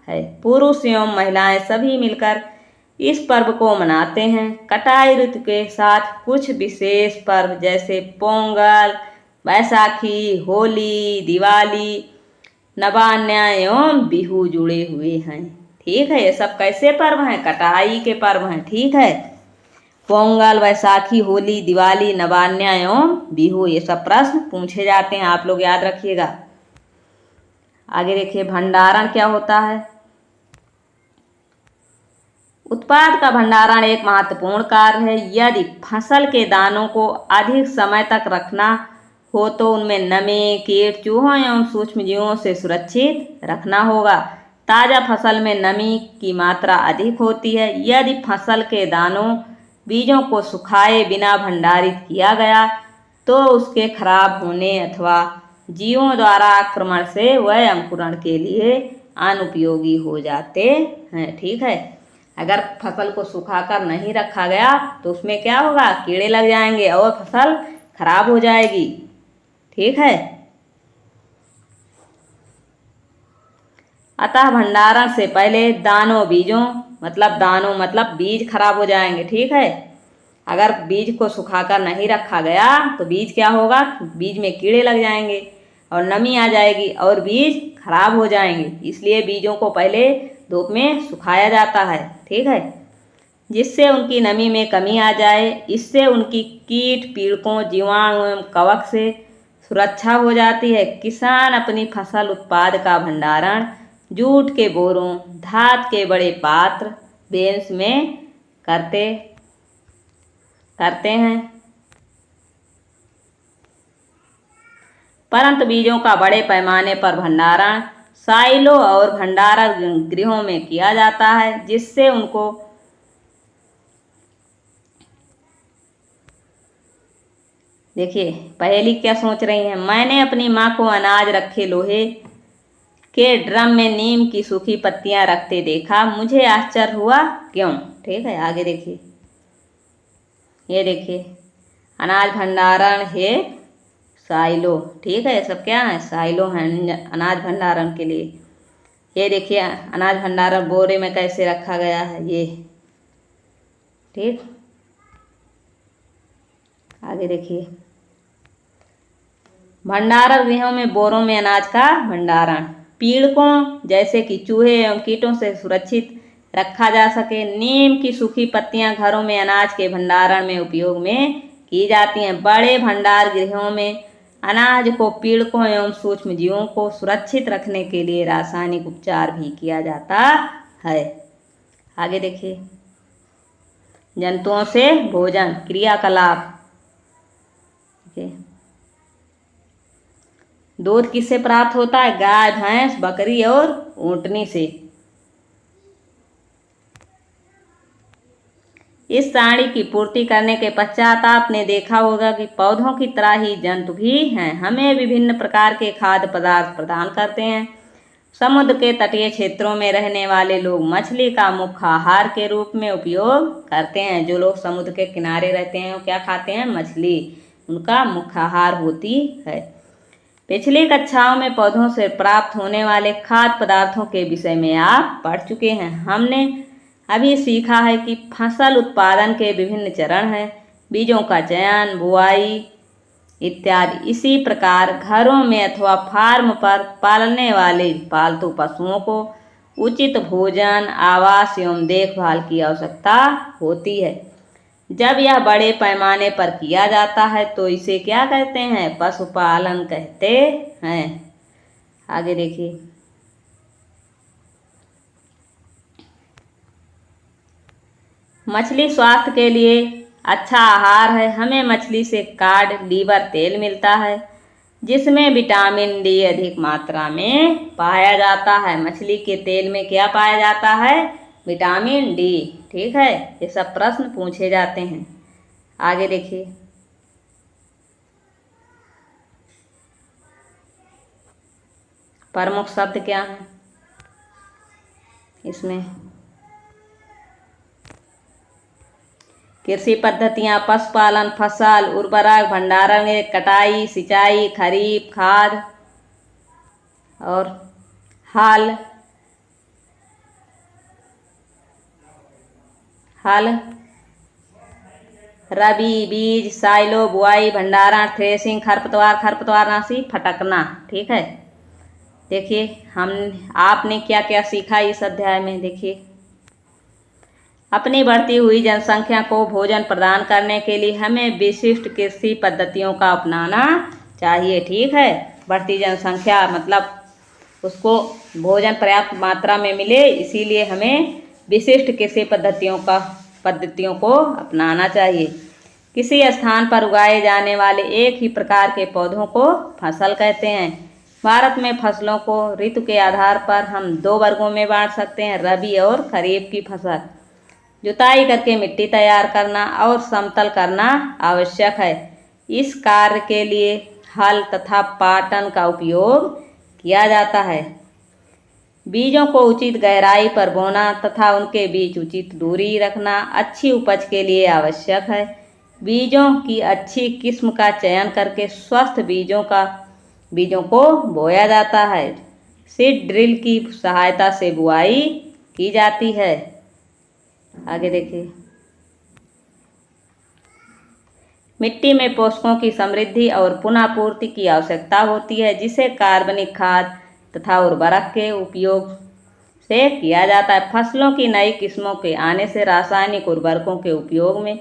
है। पुरुष एवं महिलाएं सभी मिलकर इस पर्व को मनाते हैं। कटाई ऋतु के साथ कुछ विशेष पर्व जैसे पोंगल, बैसाखी, होली, दिवाली, नवान्न एवं बिहू जुड़े हुए हैं। ठीक है, ये सब कैसे पर्व हैं? कटाई के पर्व हैं। ठीक है, पोंगल, बैसाखी, होली, दिवाली, नवान्न एवं बिहू, ये सब प्रश्न पूछे जाते हैं, आप लोग याद रखिएगा। आगे देखिए, भंडारण क्या होता है? उत्पाद का भंडारण एक महत्वपूर्ण कार्य है। यदि फसल के दानों को अधिक समय तक रखना हो तो उनमें नमी, कीट, चूहों एवं सूक्ष्मजीवों से सुरक्षित रखना होगा। ताज़ा फसल में नमी की मात्रा अधिक होती है। यदि फसल के दानों बीजों को सुखाए बिना भंडारित किया गया तो उसके खराब होने अथवा जीवों द्वारा आक्रमण से वह अंकुरण के लिए अनुपयोगी हो जाते हैं। ठीक है, अगर फसल को सुखाकर नहीं रखा गया तो उसमें क्या होगा, कीड़े लग जाएंगे और फसल खराब हो जाएगी। ठीक है। अतः भंडारण से पहले दानों मतलब बीज खराब हो जाएंगे। ठीक है। अगर बीज को सुखाकर नहीं रखा गया तो बीज क्या होगा, बीज में कीड़े लग जाएंगे और नमी आ जाएगी और बीज खराब हो जाएंगे। इसलिए बीजों को पहले धूप में सुखाया जाता है। ठीक है, जिससे उनकी नमी में कमी आ जाए। इससे उनकी कीट पीड़कों, जीवाणु एवं कवक से सुरक्षा हो जाती है। किसान अपनी फसल उत्पाद का भंडारण जूट के बोरों, धात के बड़े पात्र, बेंस में करते हैं। परंतु बीजों का बड़े पैमाने पर भंडारण साइलो और भंडारण गृहों में किया जाता है, जिससे उनको देखिए पहेली क्या सोच रही हैं। मैंने अपनी माँ को अनाज रखे लोहे के ड्रम में नीम की सूखी पत्तियां रखते देखा, मुझे आश्चर्य हुआ क्यों। ठीक है, आगे देखिए। ये देखिए अनाज भंडारण है साइलो। ठीक है, सब क्या है, साइलो हैं अनाज भंडारण के लिए। ये देखिए अनाज भंडारण बोरे में कैसे रखा गया है ये। ठीक, आगे देखिए। भंडारण गृहों में बोरों में अनाज का भंडारण पीड़कों जैसे कि चूहे एवं कीटों से सुरक्षित रखा जा सके। नीम की सूखी पत्तियां घरों में अनाज के भंडारण में उपयोग में की जाती हैं। बड़े भंडार गृहों में अनाज को पीड़कों एवं सूक्ष्म जीवों को सुरक्षित रखने के लिए रासायनिक उपचार भी किया जाता है। आगे देखिए। जंतुओं से भोजन क्रियाकलाप। दूध किससे प्राप्त होता है, गाय, भैंस, बकरी और ऊंटनी से। इस सारणी की पूर्ति करने के पश्चात आपने देखा होगा कि पौधों की तरह ही जंतु भी हैं। हमें विभिन्न प्रकार के खाद्य पदार्थ प्रदान करते हैं। समुद्र के तटीय क्षेत्रों में रहने वाले लोग मछली का मुख्य आहार के रूप में उपयोग करते हैं। जो लोग समुद्र के किनारे रहते हैं वो क्या खाते हैं, मछली उनका मुख्य आहार होती है। पिछली कक्षाओं में पौधों से प्राप्त होने वाले खाद्य पदार्थों के विषय में आप पढ़ चुके हैं। हमने अभी सीखा है कि फसल उत्पादन के विभिन्न चरण हैं, बीजों का चयन, बुआई इत्यादि। इसी प्रकार घरों में अथवा फार्म पर पालने वाले पालतू पशुओं को उचित भोजन, आवास एवं देखभाल की आवश्यकता होती है। जब यह बड़े पैमाने पर किया जाता है तो इसे क्या कहते हैं, पशुपालन कहते हैं। आगे देखिए। मछली स्वास्थ्य के लिए अच्छा आहार है। हमें मछली से कॉड लीवर तेल मिलता है, जिसमें विटामिन डी अधिक मात्रा में पाया जाता है। मछली के तेल में क्या पाया जाता है, विटामिन डी। ठीक है, ये सब प्रश्न पूछे जाते हैं। आगे देखिए। प्रमुख शब्द क्या हैं इसमें, कृषि पद्धतियां, पशुपालन, फसल, उर्वरक, भंडारण, कटाई, सिंचाई, खरीफ, खाद और हल, रबी, बीज, साइलो, बुआई, भंडारण, थ्रेसिंग, खरपतवार नाशी, फटकना। ठीक है, देखिए आपने क्या क्या सीखा इस अध्याय में। देखिए, अपनी बढ़ती हुई जनसंख्या को भोजन प्रदान करने के लिए हमें विशिष्ट कृषि पद्धतियों का अपनाना चाहिए। ठीक है, बढ़ती जनसंख्या मतलब उसको भोजन पर्याप्त मात्रा में मिले, इसीलिए हमें विशिष्ट कृषि पद्धतियों को अपनाना चाहिए। किसी स्थान पर उगाए जाने वाले एक ही प्रकार के पौधों को फसल कहते हैं। भारत में फसलों को ऋतु के आधार पर हम 2 वर्गों में बांट सकते हैं, रबी और खरीफ की फसल। जुताई करके मिट्टी तैयार करना और समतल करना आवश्यक है। इस कार्य के लिए हल तथा पाटन का उपयोग किया जाता है। बीजों को उचित गहराई पर बोना तथा उनके बीच उचित दूरी रखना अच्छी उपज के लिए आवश्यक है। बीजों की अच्छी किस्म का चयन करके स्वस्थ बीजों को बोया जाता है। सीड ड्रिल की सहायता से बुआई की जाती है। आगे देखिए। मिट्टी में पोषकों की समृद्धि और पुनःपूर्ति की आवश्यकता होती है, जिसे कार्बनिक खाद तथा उर्वरक के उपयोग से किया जाता है। फसलों की नई किस्मों के आने से रासायनिक उर्वरकों के उपयोग में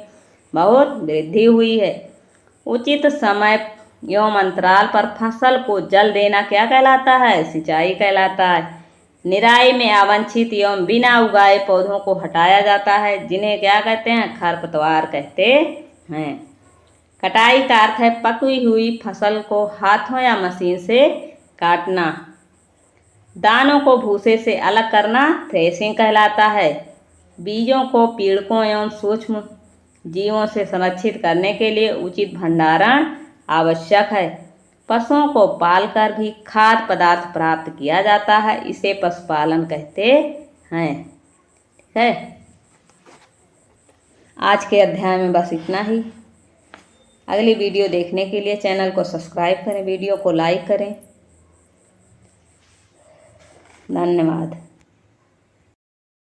बहुत वृद्धि हुई है। उचित समय एवं अंतराल पर फसल को जल देना क्या कहलाता है? सिंचाई कहलाता है। निराई में अवांछित एवं बिना उगाए पौधों को हटाया जाता है, जिन्हें क्या कहते हैं? खरपतवार कहते हैं। कटाई का अर्थ है पकी हुई फसल को हाथों या मशीन से काटना। दानों को भूसे से अलग करना थ्रेसिंग कहलाता है। बीजों को पीड़कों एवं सूक्ष्म जीवों से संरक्षित करने के लिए उचित भंडारण आवश्यक है। पशुओं को पालकर भी खाद्य पदार्थ प्राप्त किया जाता है, इसे पशुपालन कहते हैं। ठीक है, आज के अध्याय में बस इतना ही। अगली वीडियो देखने के लिए चैनल को सब्सक्राइब करें, वीडियो को लाइक करें। धन्यवाद।